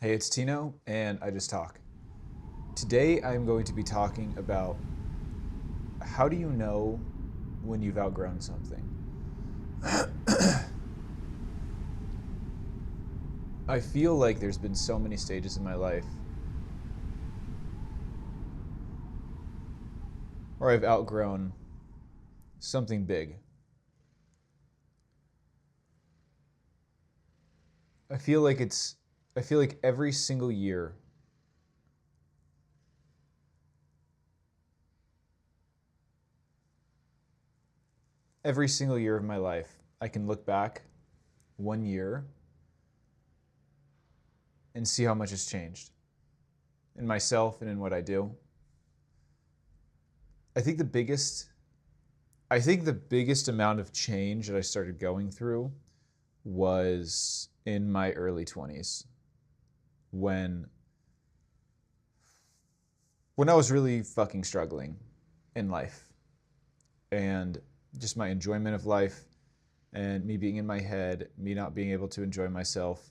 Hey, it's Tino, and I just talk. Today I'm going to be talking about how do you know when you've outgrown something? I feel like there's been so many stages in my life where I've outgrown something big. I feel like it's, I feel like every single year of my life, I can look back 1 year and see how much has changed in myself and in what I do. I think the biggest I think the biggest amount of change that I started going through was in my early 20s when when I was really fucking struggling in life and just my enjoyment of life and me being in my head, me not being able to enjoy myself,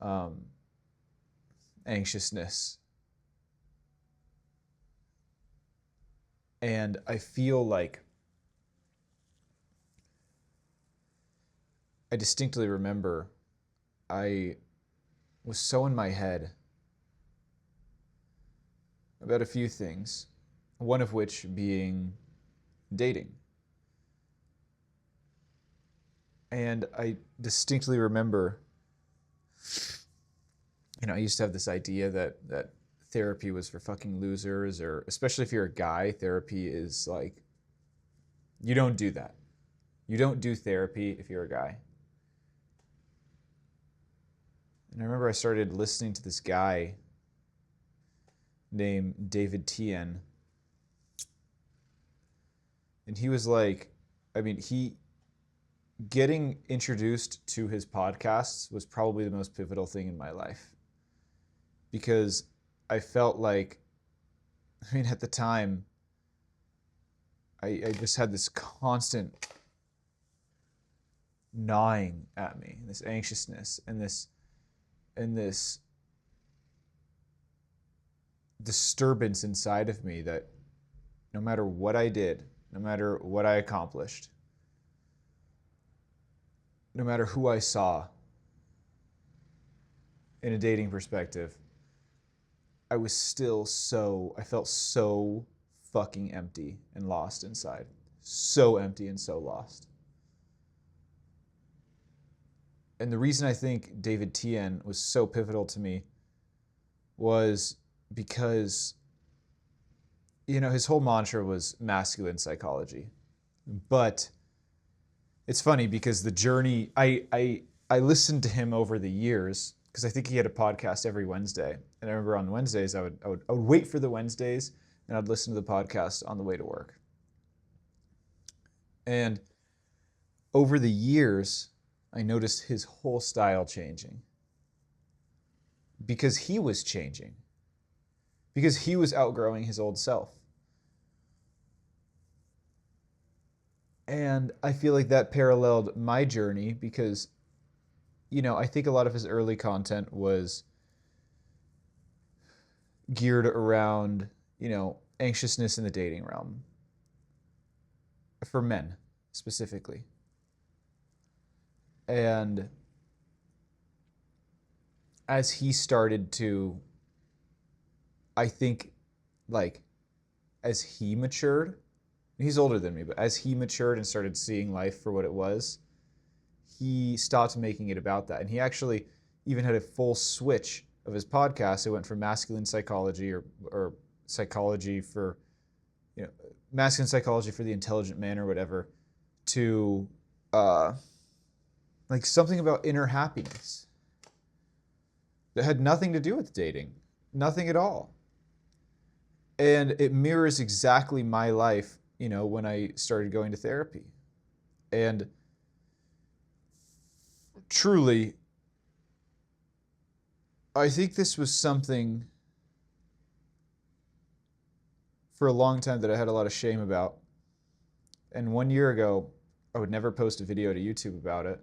um, anxiousness. And I feel like I distinctly remember I was so in my head about a few things, one of which being dating. And I distinctly remember, I used to have this idea that therapy was for fucking losers, or especially if you're a guy, therapy is like, you don't do that. You don't do therapy if you're a guy. And I remember I started listening to this guy named David Tien. And he was like, he getting introduced to his podcasts was probably the most pivotal thing in my life. Because I felt like, at the time, I just had this constant gnawing at me, this anxiousness and this disturbance inside of me that no matter what I did, no matter what I accomplished, no matter who I saw in a dating perspective, I felt so fucking empty and lost inside. So empty and so lost. And the reason I think David Tien was so pivotal to me was because, his whole mantra was masculine psychology. But it's funny because the journey, I listened to him over the years because I think he had a podcast every Wednesday. And I remember on Wednesdays, I would wait for the Wednesdays and I'd listen to the podcast on the way to work. And over the years, I noticed his whole style changing because he was changing, because he was outgrowing his old self. And I feel like that paralleled my journey because, I think a lot of his early content was geared around, anxiousness in the dating realm for men specifically. And as he started to, I think, like, as he matured, he's older than me, but as he matured and started seeing life for what it was, he stopped making it about that. And he actually even had a full switch of his podcast. It went from masculine psychology or psychology for, masculine psychology for the intelligent man or whatever, to like something about inner happiness that had nothing to do with dating, nothing at all. And it mirrors exactly my life, when I started going to therapy. And truly, I think this was something for a long time that I had a lot of shame about. And 1 year ago, I would never post a video to YouTube about it.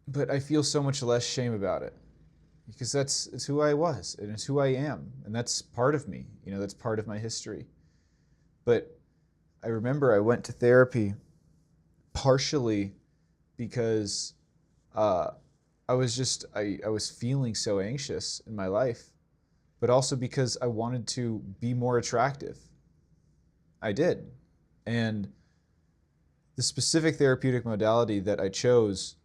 but I feel so much less shame about it because it's who I was and it's who I am, and that's part of me. That's part of my history. But I remember I went to therapy partially because uh, I was feeling so anxious in my life, but also because I wanted to be more attractive. I did. And the specific therapeutic modality that I chose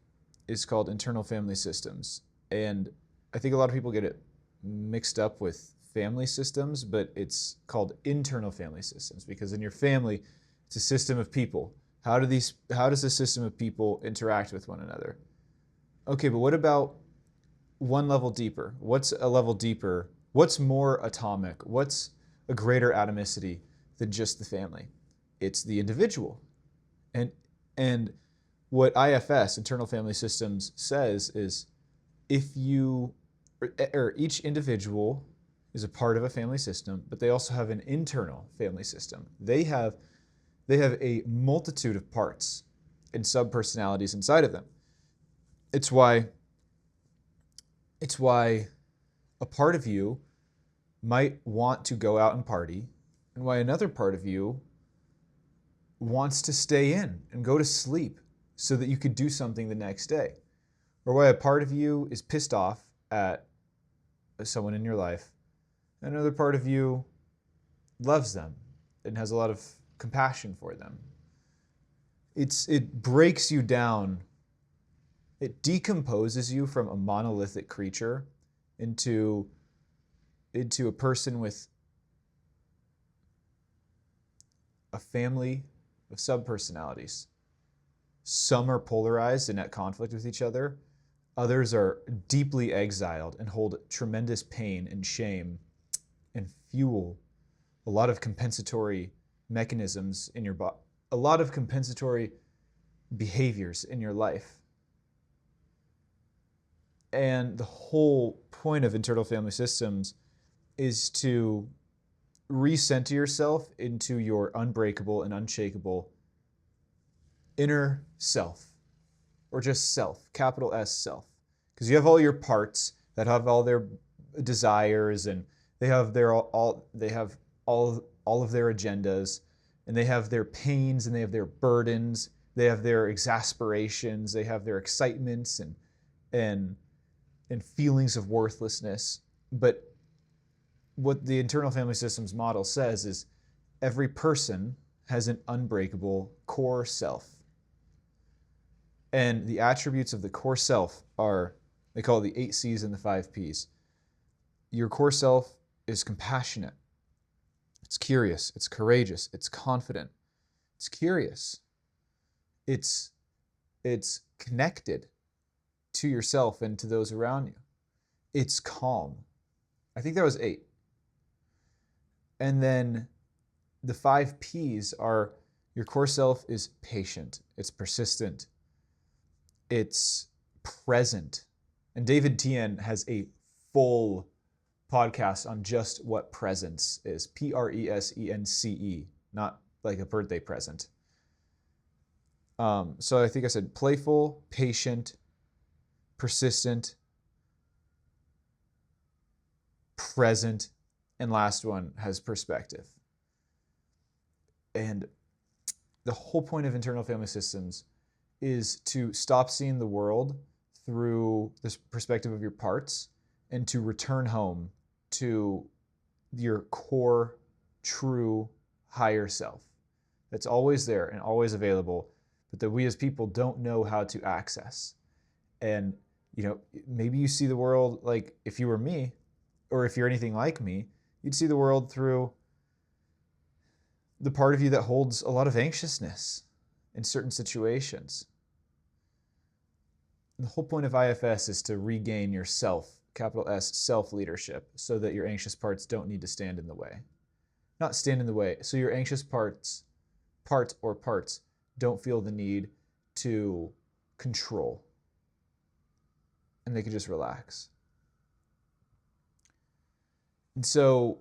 is called internal family systems. And I think a lot of people get it mixed up with family systems, but it's called internal family systems because in your family, it's a system of people. How does a system of people interact with one another? Okay, but what about one level deeper? What's a level deeper? What's more atomic? What's a greater atomicity than just the family? It's the individual. And and what IFS, internal family systems, says is if you or each individual is a part of a family system, but they also have an internal family system. They have a multitude of parts and subpersonalities inside of them. It's why it's why a part of you might want to go out and party, and why another part of you wants to stay in and go to sleep so that you could do something the next day. Or why a part of you is pissed off at someone in your life, and another part of you loves them and has a lot of compassion for them. It breaks you down. It decomposes you from a monolithic creature into a person with a family of subpersonalities. Some are polarized and at conflict with each other. Others are deeply exiled and hold tremendous pain and shame and fuel a lot of compensatory mechanisms in your body, a lot of compensatory behaviors in your life. And the whole point of internal family systems is to recenter yourself into your unbreakable and unshakable inner self, or just self, capital S self. Because you have all your parts that have all their desires, and they have all of their agendas, and they have their pains, and they have their burdens, they have their exasperations, they have their excitements and and feelings of worthlessness. But what the internal family systems model says is every person has an unbreakable core self. And the attributes of the core self are, they call it the 8 C's and the 5 P's. Your core self is compassionate. It's curious. It's courageous. It's confident. It's curious. It's connected to yourself and to those around you. It's calm. I think that was 8. And then the 5 P's are your core self is patient. It's persistent. It's present. And David Tien has a full podcast on just what presence is. Presence, not like a birthday present. So I think I said playful, patient, persistent, present, and last one has perspective. And the whole point of internal family systems is to stop seeing the world through this perspective of your parts and to return home to your core, true, higher self that's always there and always available, but that we as people don't know how to access. And, maybe you see the world like if you were me, or if you're anything like me, you'd see the world through the part of you that holds a lot of anxiousness in certain situations. And the whole point of IFS is to regain your self, capital S, self-leadership, so that your anxious parts don't need to stand in the way. Not stand in the way, so your anxious parts don't feel the need to control. And they can just relax. And so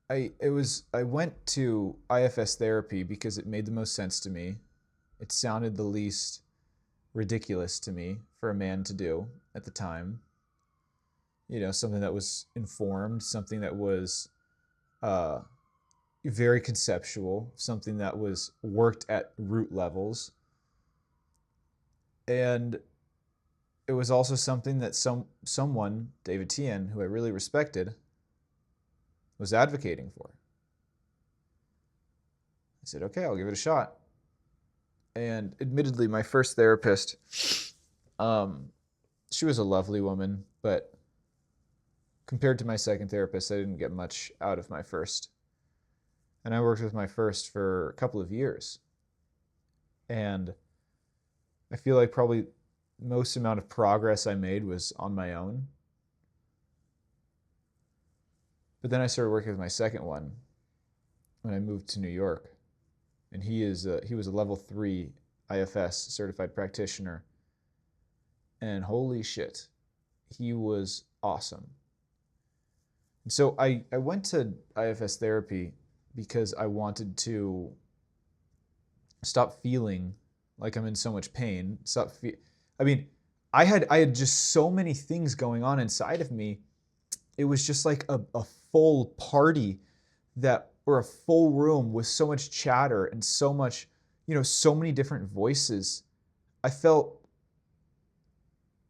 I went to IFS therapy because it made the most sense to me. It sounded the least ridiculous to me for a man to do at the time. Something that was informed, something that was uh, very conceptual, something that was worked at root levels. And it was also something that someone, David Tien, who I really respected, was advocating for. I said, okay, I'll give it a shot. And admittedly, my first therapist, she was a lovely woman, but compared to my second therapist, I didn't get much out of my first. And I worked with my first for a couple of years. And I feel like probably most amount of progress I made was on my own. But then I started working with my second one when I moved to New York. And he was a level 3 IFS certified practitioner. And holy shit, he was awesome. And so I went to IFS therapy because I wanted to stop feeling like I'm in so much pain. I had just so many things going on inside of me. It was just like a full party or a full room with so much chatter and so much, so many different voices. I felt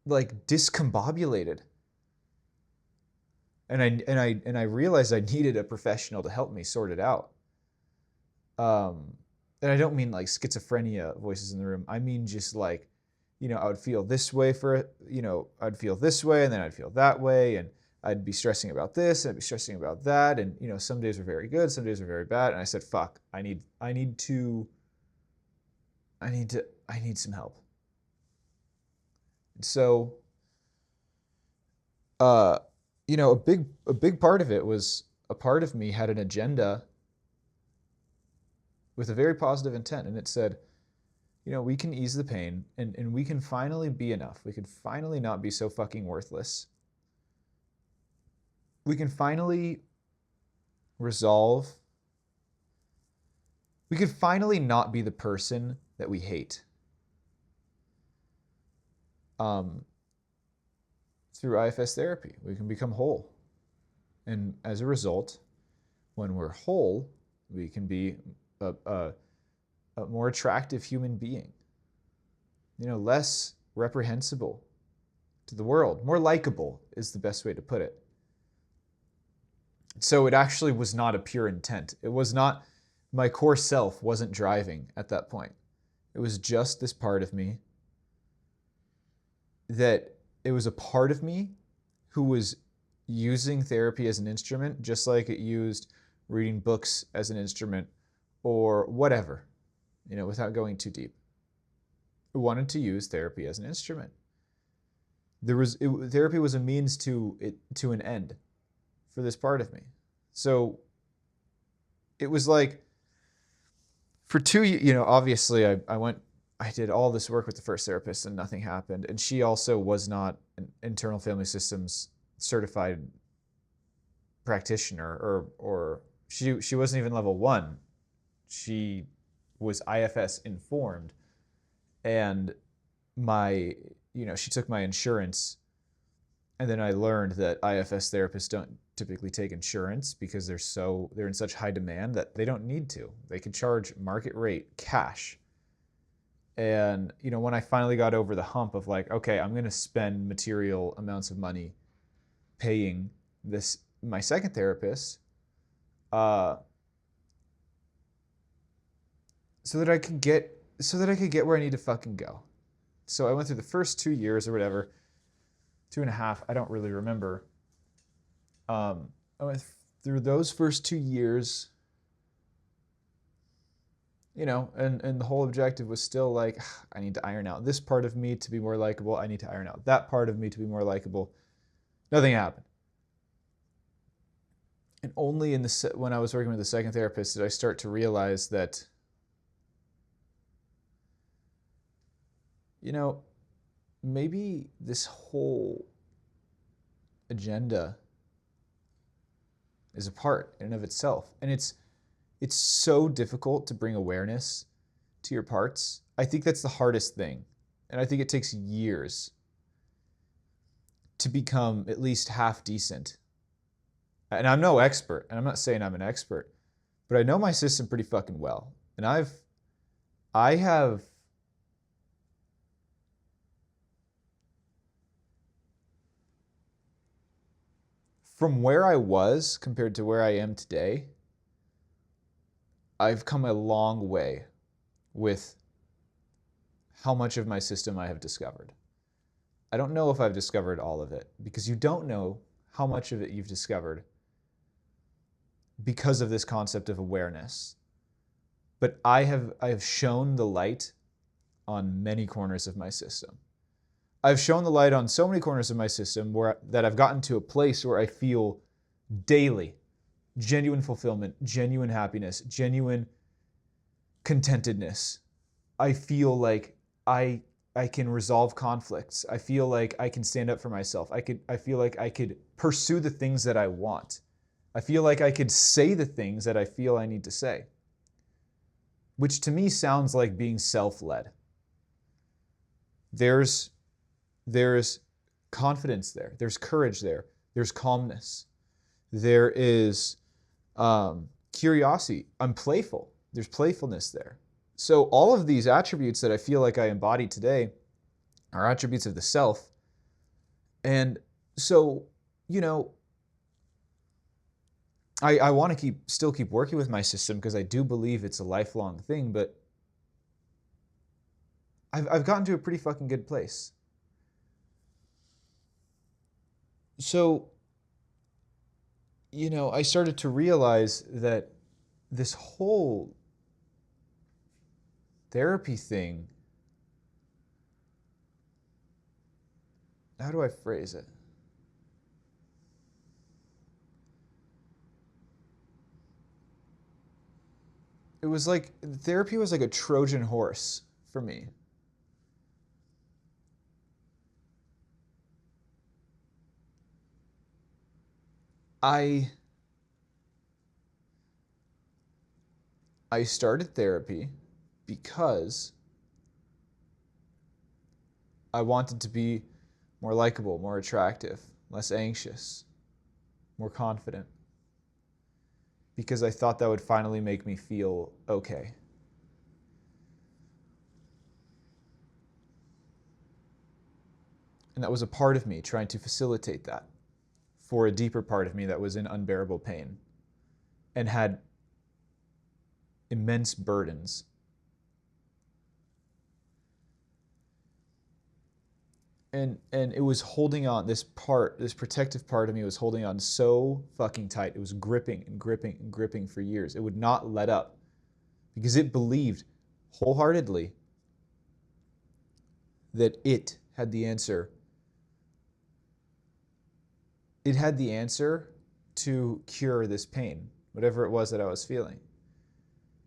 like discombobulated. And I realized I needed a professional to help me sort it out. And I don't mean like schizophrenia voices in the room. I mean just like, I would feel this way I'd feel this way and then I'd feel that way, and I'd be stressing about this, and I'd be stressing about that, and some days were very good, some days were very bad, and I said, fuck, I need some help. And so a big part of it was a part of me had an agenda with a very positive intent, and it said, we can ease the pain, and we can finally be enough. We can finally not be so fucking worthless. We can finally resolve. We can finally not be the person that we hate. Through IFS therapy, we can become whole. And as a result, when we're whole, we can be a more attractive human being. Less reprehensible to the world. More likable is the best way to put it. So it actually was not a pure intent. It was not, my core self wasn't driving at that point. It was just this part of me that it was a part of me who was using therapy as an instrument, just like it used reading books as an instrument or whatever, without going too deep. It wanted to use therapy as an instrument. Therapy was a means to an end for this part of me. So it was like, for 2 years, obviously I did all this work with the first therapist and nothing happened. And she also was not an internal family systems certified practitioner, or she wasn't even level 1. She was IFS informed, and she took my insurance, and then I learned that IFS therapists don't typically take insurance because they're in such high demand that they don't need to. They can charge market rate cash. And when I finally got over the hump of like, okay, I'm going to spend material amounts of money paying my second therapist, so that I could get where I need to fucking go. So I went through the first 2 years or whatever, 2.5, I don't really remember. I went through those first 2 years, and the whole objective was still like, I need to iron out this part of me to be more likable. I need to iron out that part of me to be more likable. Nothing happened. And only when I was working with the second therapist did I start to realize that, maybe this whole agenda is a part in and of itself. And it's so difficult to bring awareness to your parts. I think that's the hardest thing. And I think it takes years to become at least half decent. And I'm no expert, and I'm not saying I'm an expert, but I know my system pretty fucking well. And I have from where I was compared to where I am today, I've come a long way with how much of my system I have discovered. I don't know if I've discovered all of it, because you don't know how much of it you've discovered because of this concept of awareness. But I have shown the light on many corners of my system. I've shown the light on so many corners of my system that I've gotten to a place where I feel daily genuine fulfillment, genuine happiness, genuine contentedness. I feel like I can resolve conflicts. I feel like I can stand up for myself. I feel like I could pursue the things that I want. I feel like I could say the things that I feel I need to say, which to me sounds like being self-led. There's confidence there. There's courage there. There's calmness. There is curiosity. I'm playful. There's playfulness there. So all of these attributes that I feel like I embody today are attributes of the self. And so, I want to still keep working with my system, because I do believe it's a lifelong thing, but I've gotten to a pretty fucking good place. So, I started to realize that this whole therapy thing, how do I phrase it? It was like, therapy was like a Trojan horse for me. I started therapy because I wanted to be more likable, more attractive, less anxious, more confident, because I thought that would finally make me feel okay. And that was a part of me trying to facilitate that for a deeper part of me that was in unbearable pain and had immense burdens. And it was holding on, this protective part of me was holding on so fucking tight. It was gripping and gripping and gripping for years. It would not let up because it believed wholeheartedly that it had the answer. It had the answer to cure this pain, whatever it was that I was feeling.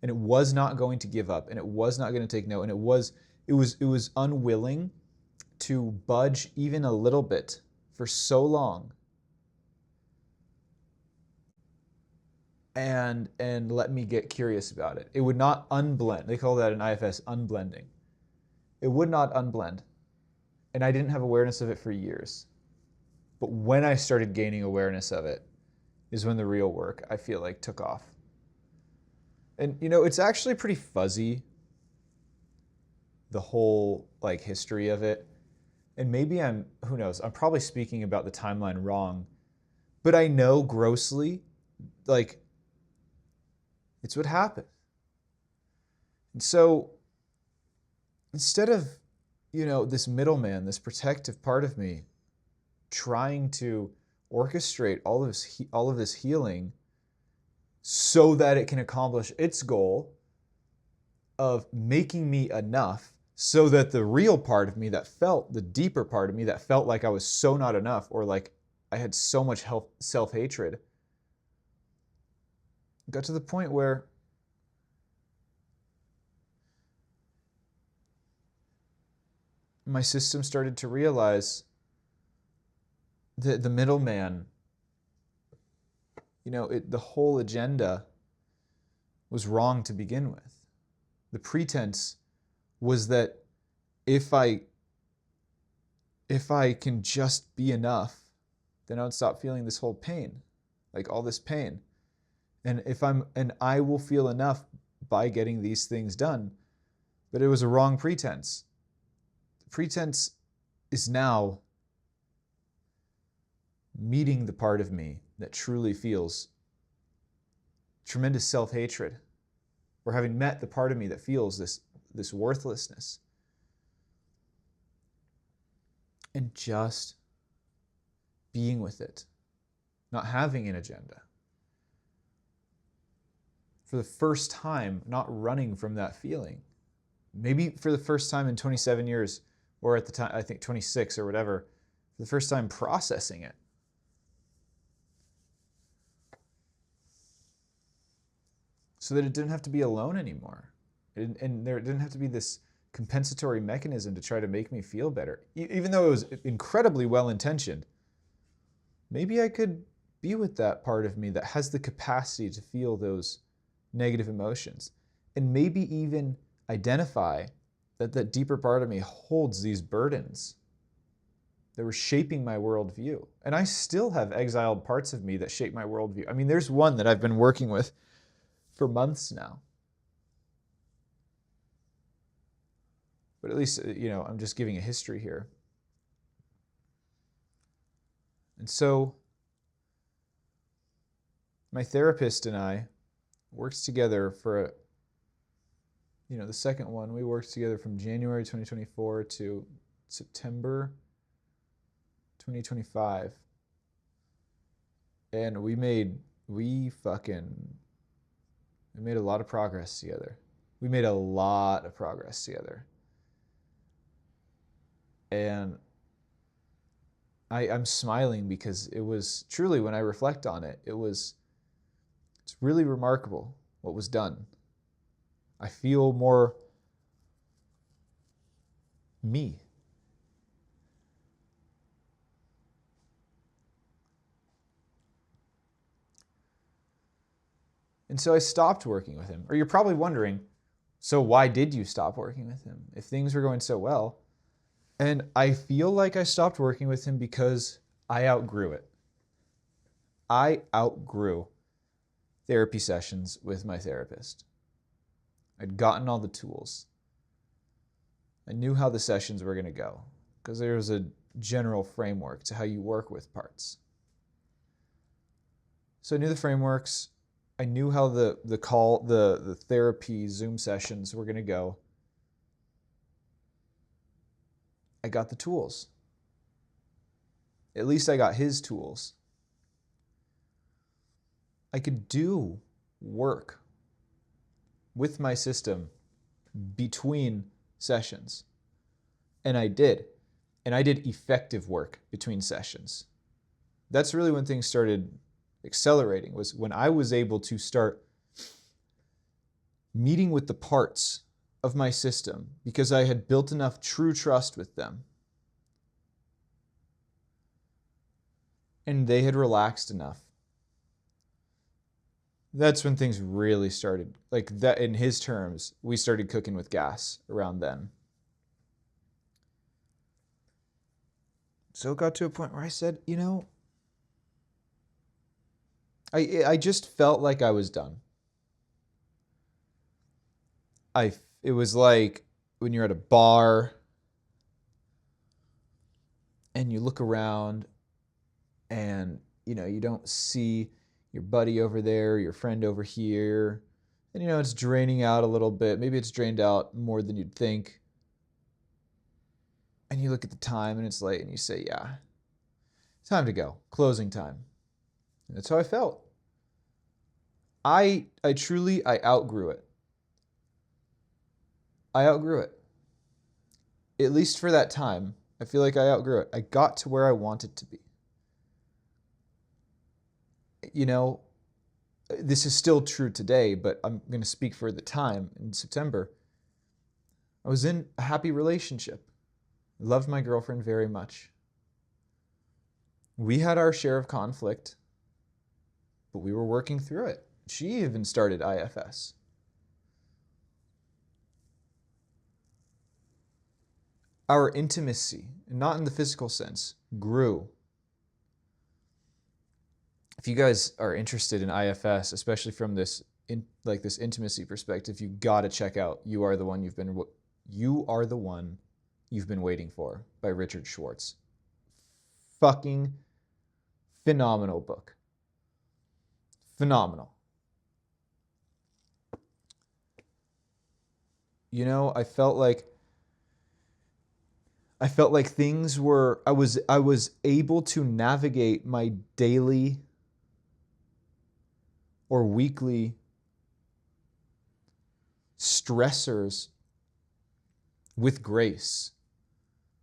And it was not going to give up, and it was not going to take no, and it was unwilling to budge even a little bit for so long and let me get curious about it. It would not unblend. They call that in IFS unblending. It would not unblend. And I didn't have awareness of it for years. But when I started gaining awareness of it is when the real work, I feel like, took off. And it's actually pretty fuzzy, the whole history of it. And maybe who knows, I'm probably speaking about the timeline wrong, but I know grossly, it's what happened. And so instead of, this middleman, this protective part of me trying to orchestrate all of this healing so that it can accomplish its goal of making me enough, so that the real part of me the deeper part of me that felt like I was so not enough, or like I had so much self-hatred, got to the point where my system started to realize that the middleman, the whole agenda was wrong to begin with. The pretense was that if I if I can just be enough, then I would stop feeling this whole pain, like all this pain. And I will feel enough by getting these things done. But it was a wrong pretense. The pretense is now meeting the part of me that truly feels tremendous self-hatred, or having met the part of me that feels this worthlessness, and just being with it, not having an agenda. For the first time, not running from that feeling. Maybe for the first time in 27 years, or at the time, I think 26 or whatever, for the first time processing it. So that it didn't have to be alone anymore. And there didn't have to be this compensatory mechanism to try to make me feel better. Even though it was incredibly well-intentioned, maybe I could be with that part of me that has the capacity to feel those negative emotions. And maybe even identify that that deeper part of me holds these burdens that were shaping my worldview. And I still have exiled parts of me that shape my worldview. I mean, there's one that I've been working with for months now. But at least, I'm just giving a history here. And so my therapist and I worked together for the second one. We worked together from January 2024 to September 2025. And we made a lot of progress together. We made a lot of progress together. And I'm smiling because it was truly, when I reflect on it, it's really remarkable what was done. I feel more me. And so I stopped working with him. Or you're probably wondering, so why did you stop working with him if things were going so well? And I feel like I stopped working with him because I outgrew it. I outgrew therapy sessions with my therapist. I'd gotten all the tools. I knew how the sessions were going to go because there was a general framework to how you work with parts. So I knew the frameworks. I knew how the therapy Zoom sessions were going to go. I got the tools. At least I got his tools. I could do work with my system between sessions. And I did. And I did effective work between sessions. That's really when things started accelerating, was when I was able to start meeting with the parts of my system because I had built enough true trust with them. And they had relaxed enough. That's when things really started, like that, in his terms, we started cooking with gas around then. So it got to a point where I said, I just felt like I was done. It was like when you're at a bar and you look around and you don't see your buddy over there, your friend over here, and it's draining out a little bit. Maybe it's drained out more than you'd think. And you look at the time and it's late and you say, yeah, time to go. Closing time. And that's how I felt. I truly outgrew it. I outgrew it. At least for that time, I feel like I outgrew it. I got to where I wanted to be. This is still true today, but I'm going to speak for the time in September. I was in a happy relationship. I loved my girlfriend very much. We had our share of conflict, but we were working through it. She even started IFS. our intimacy, not in the physical sense, grew. If you guys are interested in IFS, especially from this this intimacy perspective, you got to check out You Are the One You've Been Waiting For by Richard Schwartz. Fucking phenomenal book. Phenomenal. You know, I felt like things were, I was able to navigate my daily or weekly stressors with grace.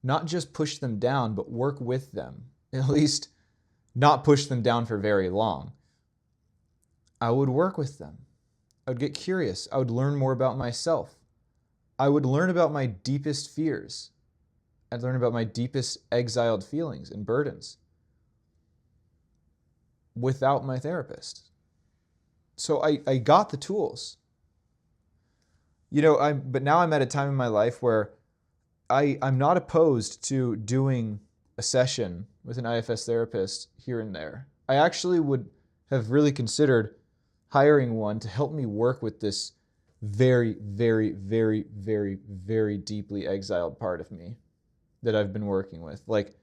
Not just push them down, but work with them. At least not push them down for very long. I would work with them. I would get curious. I would learn more about myself. I would learn about my deepest fears. I'd learn about my deepest exiled feelings and burdens without my therapist. So I got the tools. You know, but now I'm at a time in my life where I'm not opposed to doing a session with an IFS therapist here and there. I actually would have really considered hiring one to help me work with this very, very, very, very, very deeply exiled part of me that I've been working with. Like,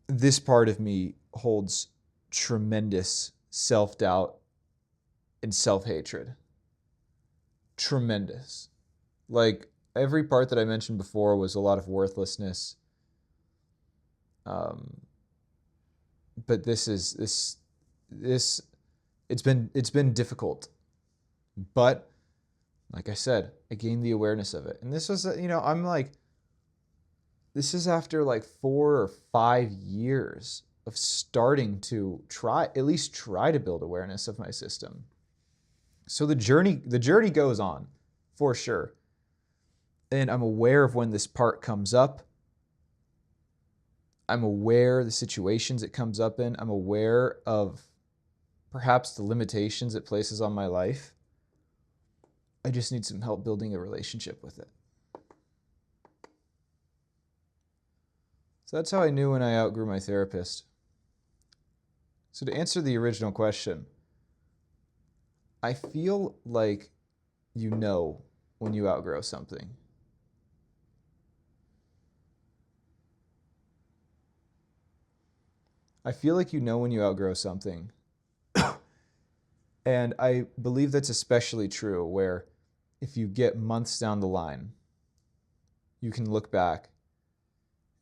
this part of me holds tremendous self-doubt and self-hatred. Tremendous. Like, every part that I mentioned before was a lot of worthlessness. But it's been difficult. But like I said, I gained the awareness of it. And this was, I'm like, this is after like 4 or 5 years of starting to at least try to build awareness of my system. So the journey goes on, for sure. And I'm aware of when this part comes up. I'm aware of the situations it comes up in. I'm aware of perhaps the limitations it places on my life. I just need some help building a relationship with it. So that's how I knew when I outgrew my therapist. So to answer the original question, I feel like you know when you outgrow something. I feel like you know when you outgrow something. And I believe that's especially true where if you get months down the line, you can look back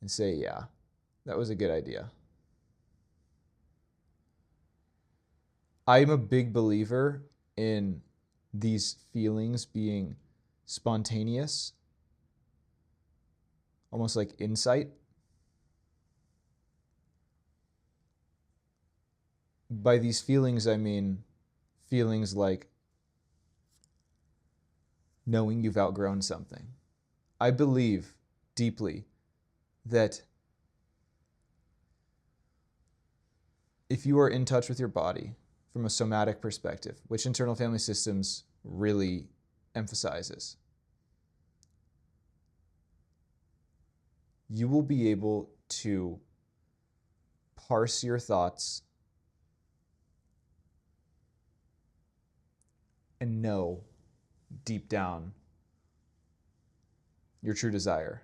and say, yeah, that was a good idea. I'm a big believer in these feelings being spontaneous, almost like insight. By these feelings, I mean feelings like knowing you've outgrown something. I believe deeply that if you are in touch with your body from a somatic perspective, which internal family systems really emphasizes, you will be able to parse your thoughts and know deep down your true desire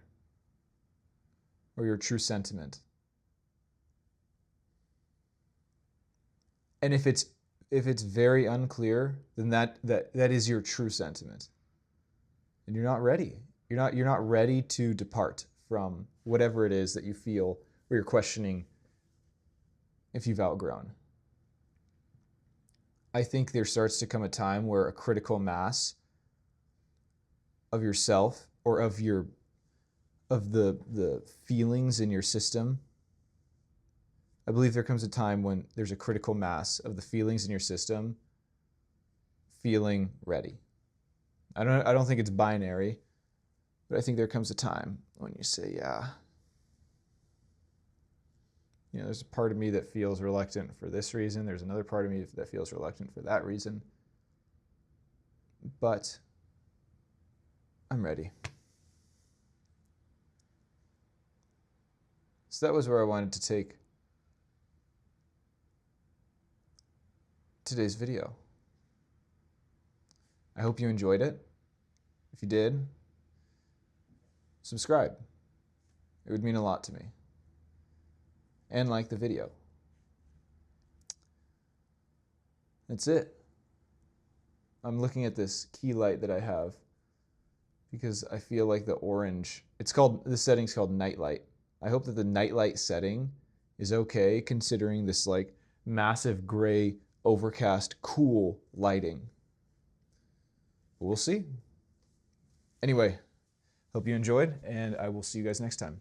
or your true sentiment. And if it's very unclear, then that is your true sentiment. And you're not ready. You're not ready to depart from whatever it is that you feel or you're questioning if you've outgrown. I think there starts to come a time where a critical mass of yourself or of the feelings in your system. I believe there comes a time when there's a critical mass of the feelings in your system feeling ready. I don't think it's binary, but I think there comes a time when you say, yeah, there's a part of me that feels reluctant for this reason. There's another part of me that feels reluctant for that reason. But I'm ready. So that was where I wanted to take today's video. I hope you enjoyed it. If you did, subscribe. It would mean a lot to me. And like the video. That's it. I'm looking at this key light that I have because I feel like the orange, the setting's called night light. I hope that the night light setting is okay considering this like massive gray, overcast, cool lighting. We'll see. Anyway, hope you enjoyed, and I will see you guys next time.